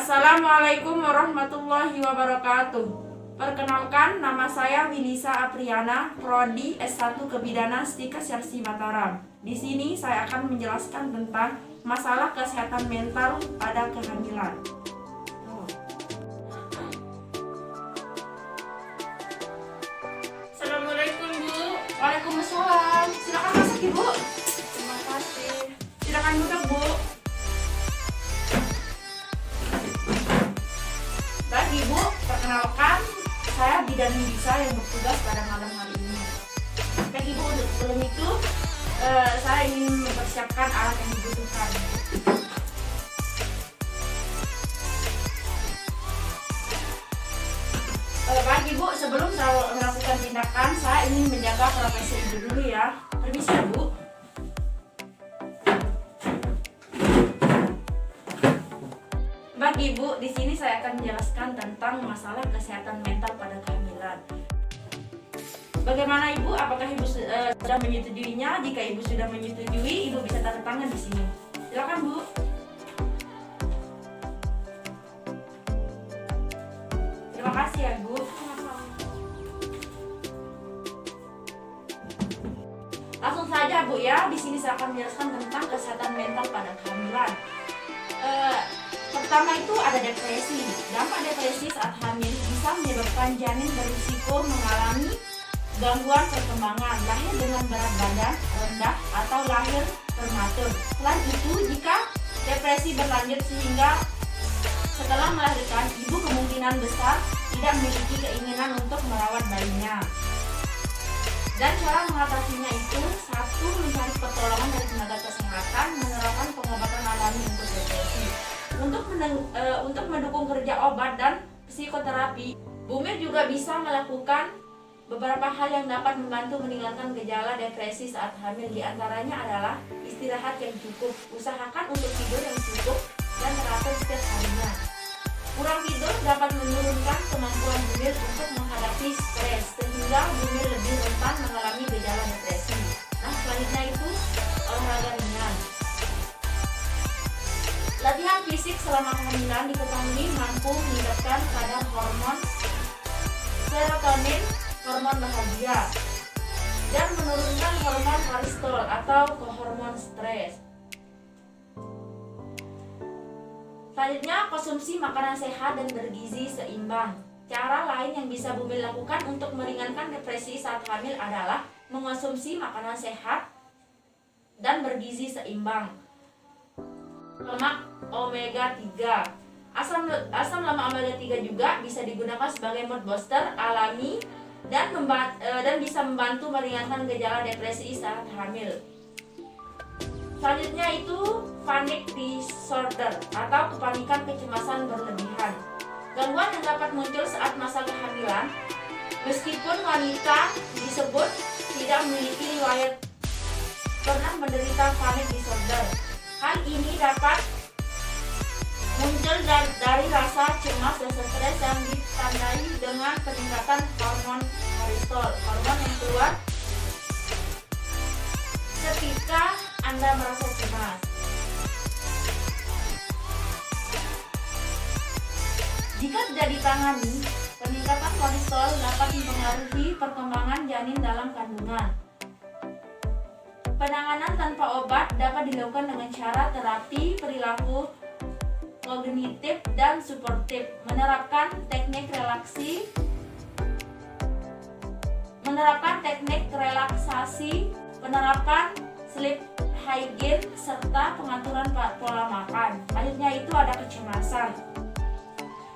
Assalamualaikum warahmatullahi wabarakatuh. Perkenalkan, nama saya Wilisa Apriana, Prodi S1 Kebidanan Stika Sersi Mataram. Di sini saya akan menjelaskan tentang masalah kesehatan mental pada kehamilan. Assalamualaikum Bu. Waalaikumsalam. Silakan masuk Ibu. Terima kasih. Silakan duduk Bu. Ibu, perkenalkan, saya bidan Wilisa yang bertugas pada malam hari ini. Baik Ibu, sebelum itu saya ingin mempersiapkan alat yang dibutuhkan. Baik Ibu, sebelum saya melakukan tindakan, saya ingin menjaga privasi Ibu dulu ya. Permisi ya Bu. Bagi Ibu, di sini saya akan menjelaskan tentang masalah kesehatan mental pada kehamilan. Bagaimana Ibu? Apakah Ibu sudah menyetujuinya? Jika Ibu sudah menyetujui, Ibu bisa tanda tangan di sini. Silakan Bu. Terima kasih ya Bu. Langsung saja Bu ya. Di sini saya akan menjelaskan tentang kesehatan mental pada kehamilan. Pertama itu ada depresi. Dampak depresi saat hamil bisa menyebabkan janin berisiko mengalami gangguan perkembangan, lahir dengan berat badan rendah atau lahir prematur. Selain itu, jika depresi berlanjut sehingga setelah melahirkan, ibu kemungkinan besar tidak memiliki keinginan untuk merawat bayinya. Dan cara mengatasinya itu, satu, mencari pertolongan dari tenaga kesehatan, menerapkan pengobatan alami untuk depresi. Untuk mendukung kerja obat dan psikoterapi, Bumil juga bisa melakukan beberapa hal yang dapat membantu meninggalkan gejala depresi saat hamil. Di antaranya adalah istirahat yang cukup, usahakan untuk tidur yang cukup dan teratur setiap harinya. Kurang tidur dapat menurunkan kemampuan Bumil untuk menghadapi stres, sehingga Bumil lebih rentan mengalami gejala depresi. Nah, selanjutnya itu olahraga ringan. Latihan fisik selama kehamilan diketahui mampu meningkatkan kadar hormon serotonin, hormon bahagia, dan menurunkan hormon kortisol atau hormon stres. Selanjutnya, konsumsi makanan sehat dan bergizi seimbang. Cara lain yang bisa Bumil lakukan untuk meringankan depresi saat hamil adalah mengonsumsi makanan sehat dan bergizi seimbang. Lemak omega 3. Asam lemak omega 3 juga bisa digunakan sebagai mood booster alami dan bisa membantu meringankan gejala depresi saat hamil. Selanjutnya itu panic disorder atau kepanikan kecemasan berlebihan. Gangguan yang dapat muncul saat masa kehamilan meskipun wanita disebut tidak memiliki riwayat pernah menderita panic disorder. Hal ini dapat muncul dari rasa cemas dan stres yang ditandai dengan peningkatan hormon kortisol, hormon yang keluar ketika Anda merasa cemas. Jika tidak ditangani, peningkatan kortisol dapat mempengaruhi perkembangan janin dalam kandungan. Penanganan tanpa obat dapat dilakukan dengan cara terapi perilaku kognitif dan suportif, menerapkan teknik relaksasi, penerapan sleep hygiene, serta pengaturan pola makan. Selanjutnya itu ada kecemasan.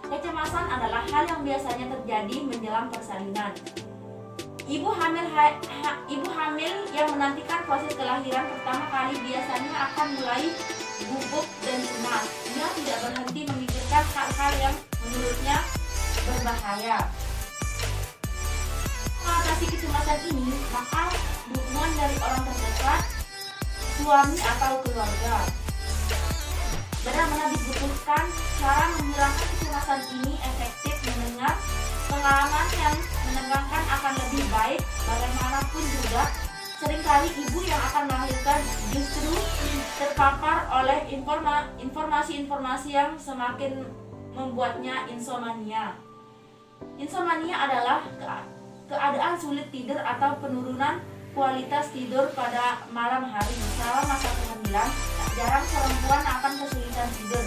Kecemasan adalah hal yang biasanya terjadi menjelang persalinan. Ibu hamil yang menantikan proses kelahiran pertama kali biasanya akan mulai gugup dan cemas. Dia tidak berhenti memikirkan hal-hal yang menurutnya berbahaya. Mengatasi kecemasan ini, maka dukungan dari orang terdekat, suami atau keluarga benar-benar dibutuhkan. Cara menghilangkan kecemasan ini efektif mendengar pengalaman yang menegangkan akan lebih baik. Bagaimanapun juga, seringkali ibu yang akan melahirkan justru terpapar oleh informasi-informasi yang semakin membuatnya insomnia. Insomnia adalah keadaan sulit tidur atau penurunan kualitas tidur pada malam hari. Selama masa kehamilan, tak jarang perempuan akan kesulitan tidur.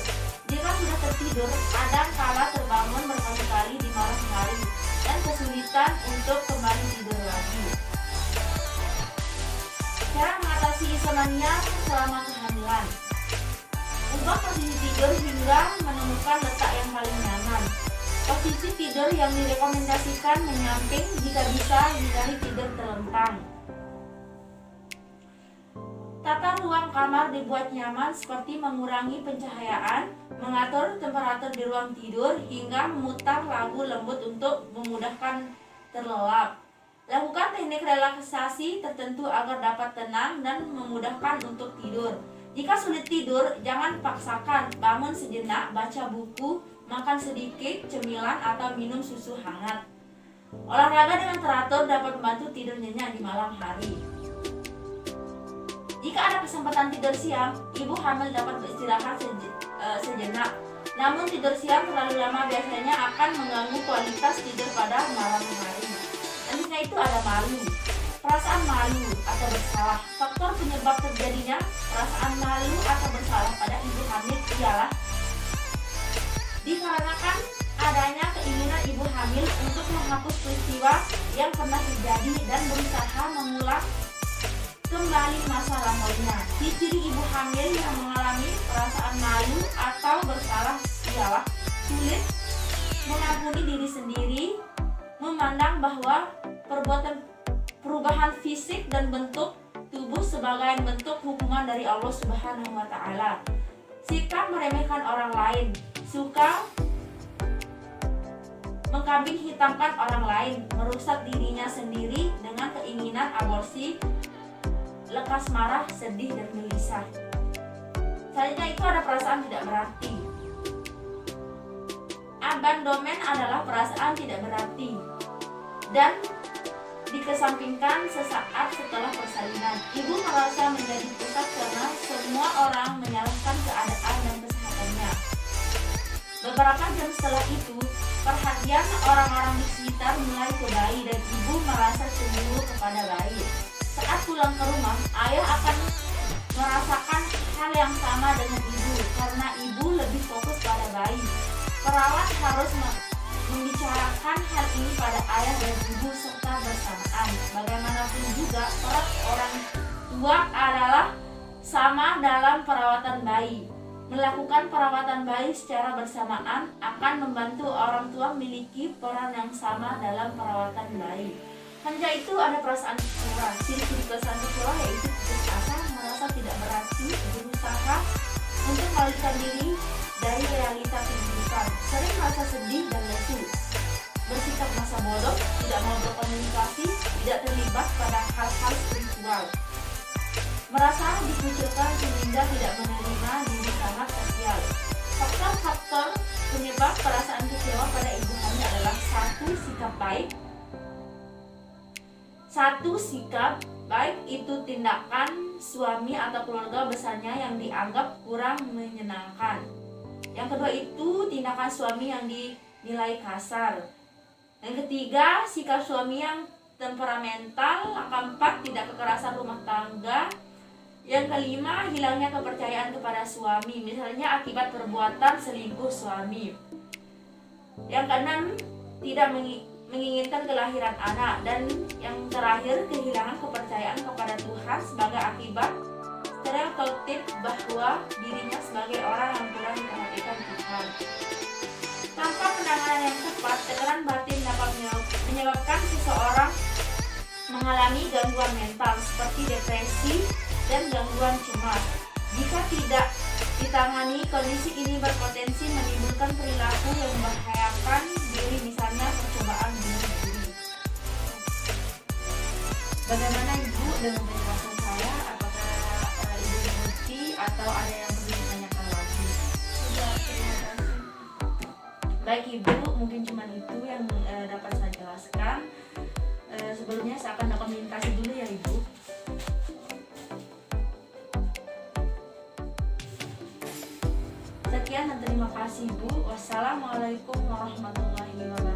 Jika sudah tertidur, kadang kala terbangun berkali-kali di malam hari dan kesulitan untuk kembali tidur lagi. Cara mengatasi insomnia selama kehamilan: ubah posisi tidur hingga menemukan letak yang paling nyaman. Posisi tidur yang direkomendasikan menyamping jika bisa hindari tidur terlentang. Tata ruang kamar dibuat nyaman seperti mengurangi pencahayaan, mengatur temperatur di ruang tidur, hingga memutar lagu lembut untuk memudahkan terlelap. Lakukan teknik relaksasi tertentu agar dapat tenang dan memudahkan untuk tidur. Jika sulit tidur, jangan paksakan, bangun sejenak, baca buku, makan sedikit cemilan atau minum susu hangat. Olahraga dengan teratur dapat membantu tidur nyenyak di malam hari. Jika ada kesempatan tidur siang, ibu hamil dapat beristirahat sejenak. Namun tidur siang terlalu lama biasanya akan mengganggu kualitas tidur pada malam hari. Selanjutnya itu ada malu. Perasaan malu atau bersalah. Faktor penyebab terjadinya perasaan malu atau bersalah pada ibu hamil ialah dikarenakan adanya keinginan ibu hamil untuk menghapus peristiwa yang pernah terjadi dan berusaha mengulang kembali masa lampaunya. Ciri ibu hamil yang mengalami perasaan malu atau bersalah ialah sulit mengampuni diri sendiri, memandang bahwa perubahan fisik dan bentuk tubuh sebagai bentuk hukuman dari Allah Subhanahu wa Ta'ala. Sikap meremehkan orang lain, suka mengkambing hitamkan orang lain, merusak dirinya sendiri dengan keinginan aborsi, lekas marah, sedih, dan gelisah. Selanjutnya itu ada perasaan tidak berarti. Abandonment adalah perasaan tidak berarti dan dikesampingkan sesaat setelah persalinan. Ibu merasa menjadi pusat karena semua orang menyalahkan keadaan dan kesehatannya. Beberapa jam setelah itu, perhatian orang-orang di sekitar mulai ke bayi dan ibu merasa cemburu kepada bayi. Saat pulang ke rumah, ayah akan merasakan hal yang sama dengan ibu karena ibu lebih fokus pada bayi. Perawat harus membicarakan hal ini pada ayah dan ibu serta bersamaan. Bagaimanapun juga, peran orang tua adalah sama dalam perawatan bayi. Melakukan perawatan bayi secara bersamaan akan membantu orang tua memiliki peran yang sama dalam perawatan bayi. Hanya itu ada perasaan kecewa. Ciri-ciri perasaan kecewa yaitu putus asa, merasa tidak berarti, berusaha untuk melarikan diri dari realita kehidupan, sering merasa sedih dan lesu, bersikap masa bodoh, tidak mau berkomunikasi, tidak terlibat pada hal-hal spiritual, merasa dikucilkan sehingga tidak menerima diri sangat sosial. Faktor-faktor penyebab perasaan kecewa pada ibu hamil adalah satu sikap baik itu tindakan suami atau keluarga besarnya yang dianggap kurang menyenangkan. Yang kedua itu tindakan suami yang dinilai kasar. Yang ketiga, sikap suami yang temperamental. Yang keempat, tidak kekerasan rumah tangga. Yang kelima, hilangnya kepercayaan kepada suami, misalnya akibat perbuatan selingkuh suami. Yang keenam, tidak menginginkan kelahiran anak. Dan yang terakhir, kehilangan kepercayaan kepada Tuhan sebagai akibat stereotip bahwa dirinya sebagai orang yang kurang memperhatikan Tuhan. Tanpa penanganan yang tepat, tekanan batin dapat menyebabkan seseorang mengalami gangguan mental seperti depresi dan gangguan cemas. Jika tidak ditangani, kondisi ini berpotensi menimbulkan perilaku yang membahayakan diri, misalnya percobaan bunuh diri. Bagaimana Ibu dengan penjelasan saya? Apakah Ibu mengerti atau ada yang perlu ditanyakan lagi? Sudah, terima kasih. Baik Ibu, mungkin cuma itu yang dapat saya jelaskan. Sebelumnya saya akan komunikasi dulu ya Ibu. Sekian dan terima Terima kasih Bu. Wassalamualaikum warahmatullahi wabarakatuh.